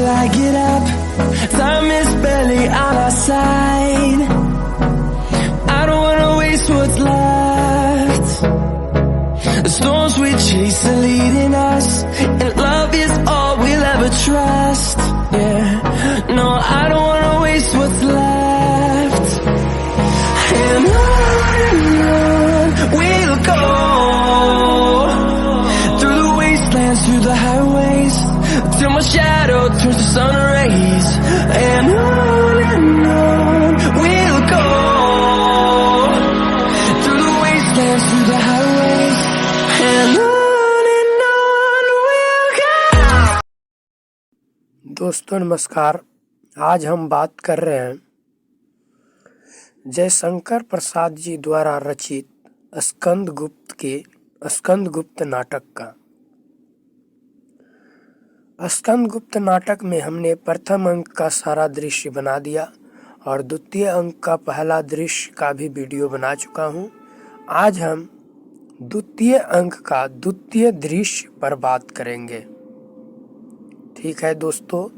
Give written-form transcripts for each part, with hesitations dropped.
I get up. Time is barely on our side. I don't wanna waste what's left. The storms we chase are leading us, and love is all we'll ever trust. Yeah, no, I don't wanna waste what's left. And on we'll go, through the wastelands, through the highways, till my shadow turns to sun rays. And on we'll go, through the wastelands, through the highways, and on we'll go. दोस्तों नमस्कार। आज हम बात कर रहे हैं जयशंकर प्रसाद जी द्वारा रचित स्कंदगुप्त नाटक का। स्कंदगुप्त नाटक में हमने प्रथम अंक का सारा दृश्य बना दिया और द्वितीय अंक का पहला दृश्य का भी वीडियो बना चुका हूँ। आज हम द्वितीय अंक का द्वितीय दृश्य पर बात करेंगे। ठीक है दोस्तों,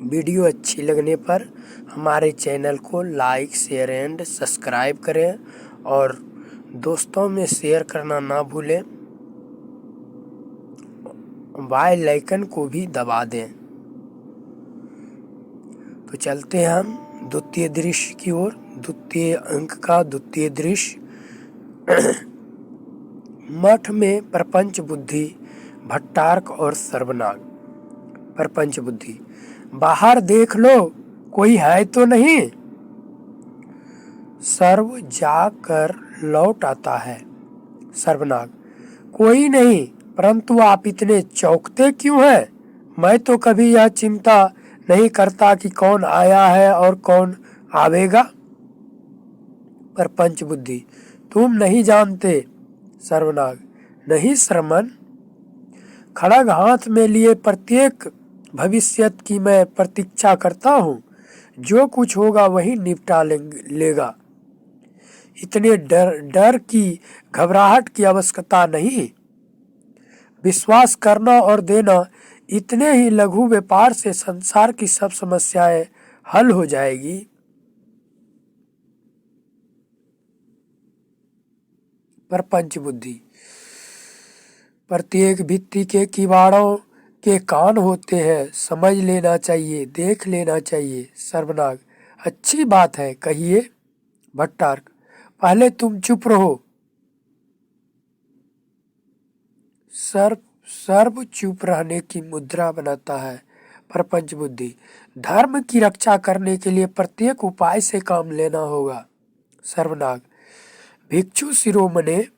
वीडियो अच्छी लगने पर हमारे चैनल को लाइक, शेयर एंड सब्सक्राइब करें और दोस्तों में शेयर करना ना भूलें। बेल आइकन को भी दबा दें। तो चलते हैं हम द्वितीय दृश्य की ओर। द्वितीय अंक का द्वितीय दृश्य। मठ में प्रपंच बुद्धि, भट्टार्क और सर्वनाग। प्रपंच बुद्धि: बाहर देख लो, कोई है तो नहीं। सर्व जाकर लौट आता है। सर्वनाग: कोई नहीं, परंतु आप इतने चौंकते क्यों हैं? मैं तो कभी यह चिंता नहीं करता कि कौन आया है और कौन आवेगा। प्रपंच बुद्धि: तुम नहीं जानते। सर्वनाग: नहीं श्रमण, खड़ग हाथ में लिए प्रत्येक भविष्यत की मैं प्रतीक्षा करता हूँ। जो कुछ होगा वही निपटा लेगा। इतने डर की घबराहट की आवश्यकता नहीं। विश्वास करना और देना, इतने ही लघु व्यापार से संसार की सब समस्याएं हल हो जाएगी। प्रपंच बुद्धि: प्रत्येक भित्ति के किवाड़ों के कान होते हैं, समझ लेना चाहिए, देख लेना चाहिए। सर्वनाग: अच्छी बात है, कहिए। भट्टार्क: पहले तुम चुप रहो। सर्व चुप रहने की मुद्रा बनाता है। प्रपंच बुद्धि: धर्म की रक्षा करने के लिए प्रत्येक उपाय से काम लेना होगा। सर्वनाग: भिक्षु शिरोमणे,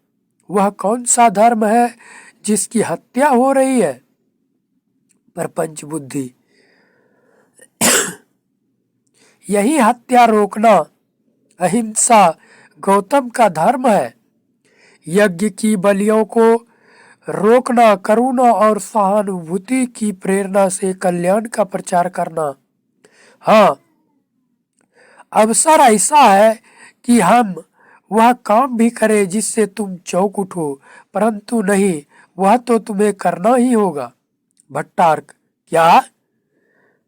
वह कौन सा धर्म है जिसकी हत्या हो रही है? प्रपंच बुद्धि: यही हत्या रोकना, अहिंसा गौतम का धर्म है। यज्ञ की बलियों को रोकना, करुणा और सहानुभूति की प्रेरणा से कल्याण का प्रचार करना। हाँ, अवसर ऐसा है कि हम वह काम भी करें जिससे तुम चौंक उठो, परंतु नहीं, वह तो तुम्हें करना ही होगा। भट्टार्क: क्या?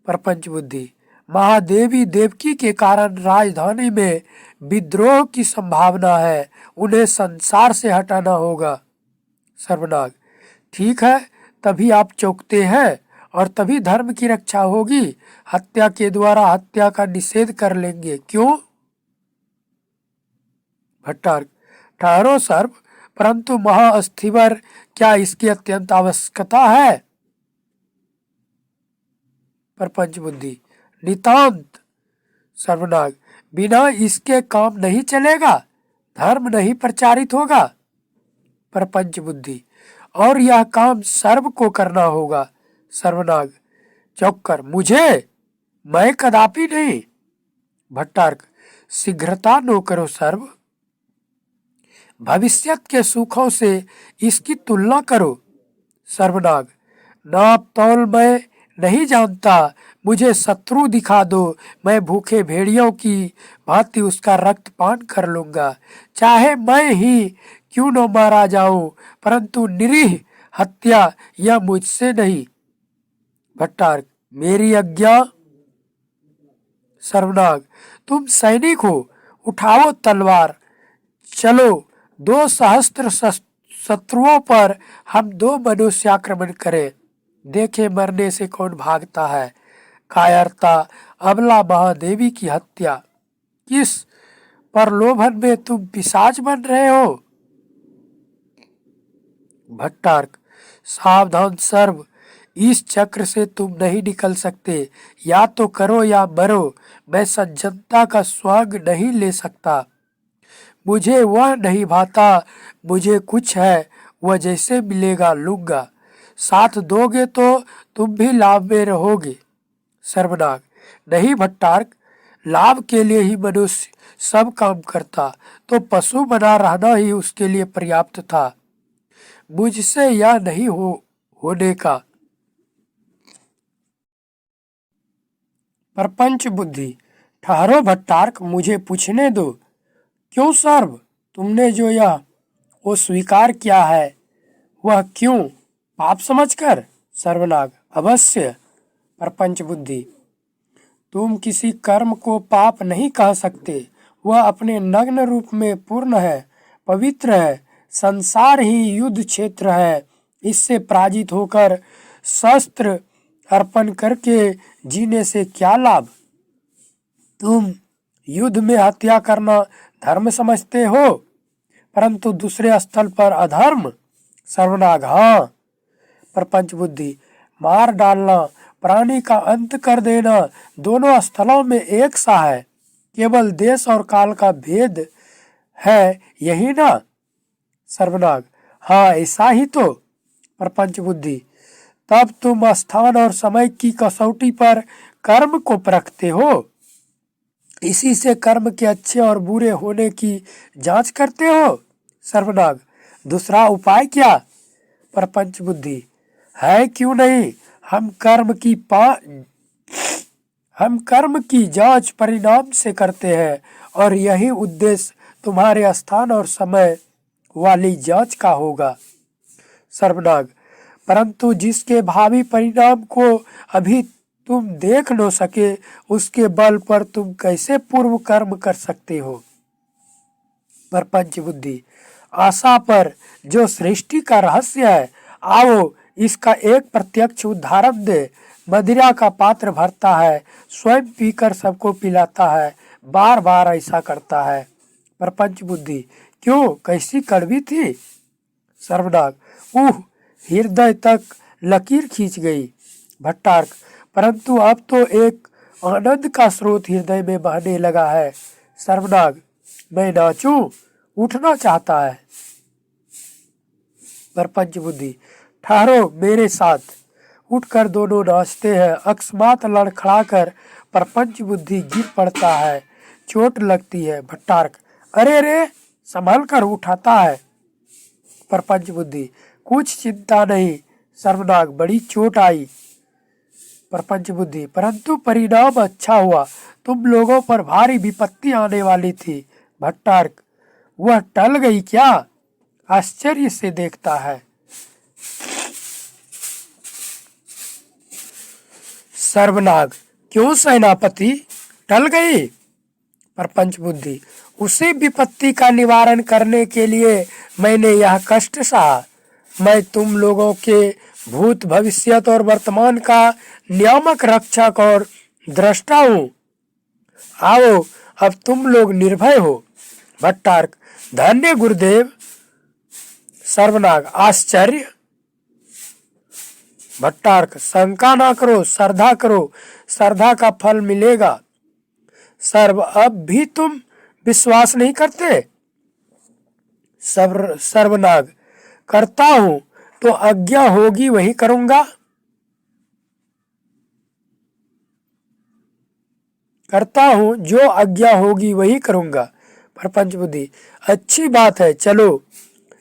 प्रपंच बुद्धि: महादेवी देवकी के कारण राजधानी में विद्रोह की संभावना है, उन्हें संसार से हटाना होगा। सर्वनाग: ठीक है, तभी आप चौंकते हैं और तभी धर्म की रक्षा होगी। हत्या के द्वारा हत्या का निषेध कर लेंगे, क्यों? भट्टार्क: ठहरो सर्व, परंतु महाअस्थिवर, क्या इसकी अत्यंत आवश्यकता है? प्रपंच बुद्धि: नितांत। सर्वनाग: बिना इसके काम नहीं चलेगा, धर्म नहीं प्रचारित होगा। प्रपंच बुद्धि: और यह काम सर्व को करना होगा। सर्वनाग चौंककर: मुझे? मैं कदापि नहीं। भट्टार्क: शीघ्रता नो करो सर्व, भविष्यत के सुखों से इसकी तुलना करो। सर्वनाग: नाप तौल मैं नहीं जानता, मुझे शत्रु दिखा दो, मैं भूखे भेड़ियों की भांति उसका रक्त पान कर लूंगा, चाहे मैं ही क्यों न मारा जाऊं, परंतु निरीह हत्या यह मुझसे नहीं। भट्टार्क मेरी आज्ञा। सर्वनाग तुम सैनिक हो, उठाओ तलवार, चलो 2 सहस्त्र शत्रुओं पर हम 2 मनुष्य आक्रमण करें, देखे मरने से कौन भागता है। कायरता, अबला महादेवी की हत्या, किस प्रलोभन में तुम पिशाच बन रहे हो। भट्टार्क सावधान सर्व, इस चक्र से तुम नहीं निकल सकते, या तो करो या मरो, मैं सज्जनता का स्वांग नहीं ले सकता, मुझे वह नहीं भाता, मुझे कुछ है वह जैसे मिलेगा लूंगा, साथ दोगे तो तुम भी लाभ में रहोगे। सर्वनाग नहीं भट्टार्क, लाभ के लिए ही मनुष्य सब काम करता, तो पशु बना रहना ही उसके लिए पर्याप्त था, मुझसे यह नहीं होने का। प्रपंच बुद्धि ठहरो भट्टार्क, मुझे पूछने दो। क्यों सर्व, तुमने जो यह वो स्वीकार किया है वह क्यों, पाप समझकर। सर्वनाग अवश्य। प्रपंच बुद्धि तुम किसी कर्म को पाप नहीं कह सकते, वह अपने नग्न रूप में पूर्ण है, पवित्र है, संसार ही युद्ध क्षेत्र है, इससे पराजित होकर शस्त्र अर्पण करके जीने से क्या लाभ। तुम युद्ध में हत्या करना धर्म समझते हो, परंतु दूसरे स्थल पर अधर्म। सर्वनाग हाँ। प्रपंच बुद्धि मार डालना, प्राणी का अंत कर देना, दोनों स्थलों में एक सा है, केवल देश और काल का भेद है, यही ना। सर्वनाग हाँ ऐसा ही तो। प्रपंच बुद्धि तब तुम स्थान और समय की कसौटी पर कर्म को परखते हो, इसी से कर्म के अच्छे और बुरे होने की जांच करते हो। सर्वनाग दूसरा उपाय क्या। प्रपंच बुद्धि है क्यों नहीं, हम कर्म की जांच परिणाम से करते हैं, और यही उद्देश्य तुम्हारे स्थान और समय वाली जांच का होगा। सर्वनाग परंतु जिसके भावी परिणाम को अभी तुम देख न सके, उसके बल पर तुम कैसे पूर्व कर्म कर सकते हो। प्रपंच बुद्धि आशा पर जो सृष्टि का रहस्य है, आओ इसका एक प्रत्यक्ष उदाहरण दे। मदिरा का पात्र भरता है, स्वयं पीकर सबको पिलाता है, बार बार ऐसा करता है। प्रपंच बुद्धि क्यों, कैसी कड़वी थी। सर्वनाग हृदय तक लकीर खींच गई। भट्टार्क परंतु अब तो एक आनंद का स्रोत हृदय में बहने लगा है। सर्वनाग मैं नाचूं, उठना चाहता है। प्रपंच बुद्धि ठहरो मेरे साथ, उठकर दोनों नाचते हैं। अकस्मात लड़खड़ाकर प्रपंच बुद्धि गिर पड़ता है, चोट लगती है। भट्टार्क अरे रे, संभल कर उठाता है। प्रपंच बुद्धि कुछ चिंता नहीं। सर्वनाग बड़ी चोट आई। प्रपंच बुद्धि परंतु परिणाम अच्छा हुआ, तुम लोगों पर भारी विपत्ति आने वाली थी। भट्टार्क वह टल गई क्या। आश्चर्य से देखता है। सर्वनाग क्यों सेनापति, टल गई। प्रपंच बुद्धि उसी विपत्ति का निवारण करने के लिए मैंने यह कष्ट सहा। मैं तुम लोगों के भूत भविष्यत और वर्तमान का नियामक, रक्षक और दृष्टा हूँ। आओ अब तुम लोग निर्भय हो। भट्टार्क धन्य गुरुदेव। सर्वनाग आश्चर्य। भट्टार्क शंका ना करो, श्रद्धा करो, श्रद्धा का फल मिलेगा। सर्व अब भी तुम विश्वास नहीं करते। सर्वनाग करता हूं, तो आज्ञा होगी वही करूंगा। करता हूं, जो आज्ञा होगी वही करूंगा। प्रपंच बुद्धि अच्छी बात है, चलो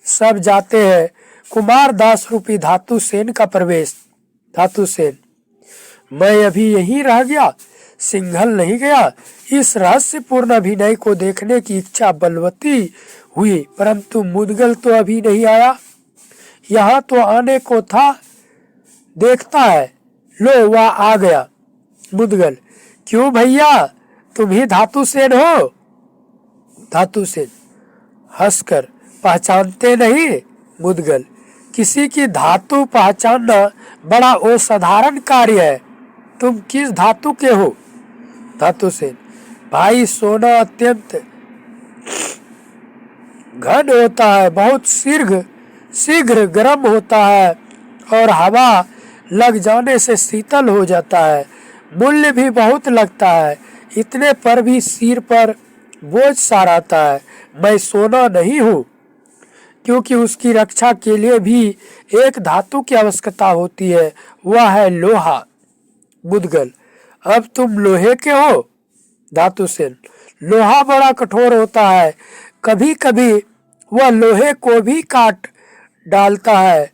सब जाते हैं। कुमार दास रूपी धातु सेन का प्रवेश। धातु सेन मैं अभी यहीं रह गया, सिंघल नहीं गया। इस रहस्यपूर्ण अभिनय को देखने की इच्छा बलवती हुई, परंतु मुदगल तो अभी नहीं आया। यहाँ तो आने को था, देखता है लो वह आ गया। मुद्गल, क्यों भैया, तुम ही धातु सेन हो? धातु सेन हंसकर, पहचानते नहीं? मुद्गल, किसी की धातु पहचानना बड़ा असाधारण कार्य है। तुम किस धातु के हो? धातु सेन, भाई सोना अत्यंत घन होता है, बहुत शीघ्र गर्म होता है और हवा लग जाने से शीतल हो जाता है। मूल्य भी बहुत लगता है, इतने पर भी सिर पर बोझ सा रहता है। मैं सोना नहीं हूँ, क्योंकि उसकी रक्षा के लिए भी एक धातु की आवश्यकता होती है, वह है लोहा। मुद्गल, अब तुम लोहे के हो? धातु सेन, लोहा बड़ा कठोर होता है, कभी कभी वह लोहे को भी काट डालता है।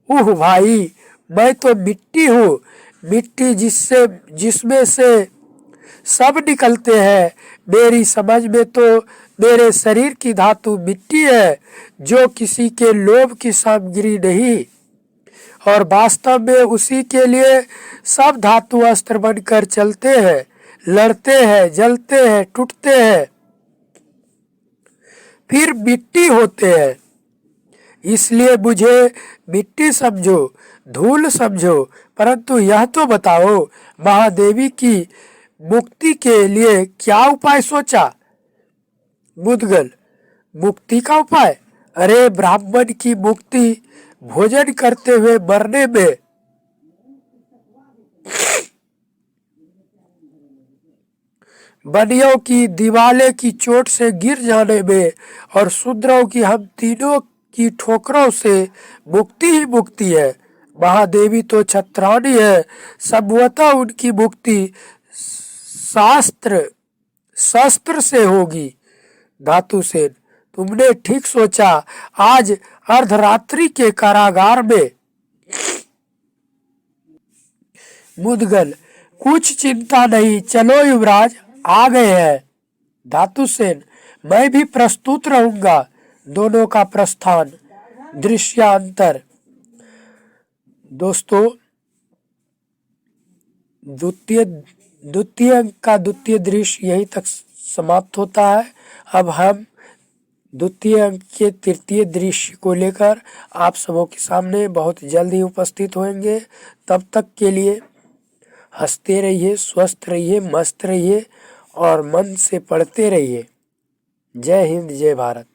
उह भाई, मैं तो मिट्टी हूँ, मिट्टी जिसमें से सब निकलते हैं। मेरी समझ में तो मेरे शरीर की धातु मिट्टी है, जो किसी के लोभ की सामग्री नहीं, और वास्तव में उसी के लिए सब धातु अस्त्र बनकर चलते हैं, लड़ते हैं, जलते हैं, टूटते हैं, फिर मिट्टी होते हैं। इसलिए मुझे मिट्टी समझो, धूल समझो, परंतु यह तो बताओ, महादेवी की मुक्ति के लिए क्या उपाय सोचा? मुद्गल, मुक्ति का उपाय? अरे ब्राह्मण की मुक्ति भोजन करते हुए मरने में, बनियों की दीवाले की चोट से गिर जाने में, और शूद्रों की हम तीनों की ठोकरों से मुक्ति ही मुक्ति है। महादेवी तो छत्राणी है, संभवतः उनकी मुक्ति शस्त्र से होगी। धातु सेन, तुमने ठीक सोचा, आज अर्धरात्रि के कारागार में। मुद्गल, कुछ चिंता नहीं, चलो युवराज आ गए हैं। धातु सेन, मैं भी प्रस्तुत रहूंगा। दोनों का प्रस्थान। दृश्यांतर। दोस्तों, द्वितीय अंक का द्वितीय दृश्य यहीं तक समाप्त होता है। अब हम द्वितीय अंक के तृतीय दृश्य को लेकर आप सबों के सामने बहुत जल्द ही उपस्थित होंगे। तब तक के लिए हंसते रहिए, स्वस्थ रहिए, मस्त रहिए और मन से पढ़ते रहिए। जय हिंद, जय भारत।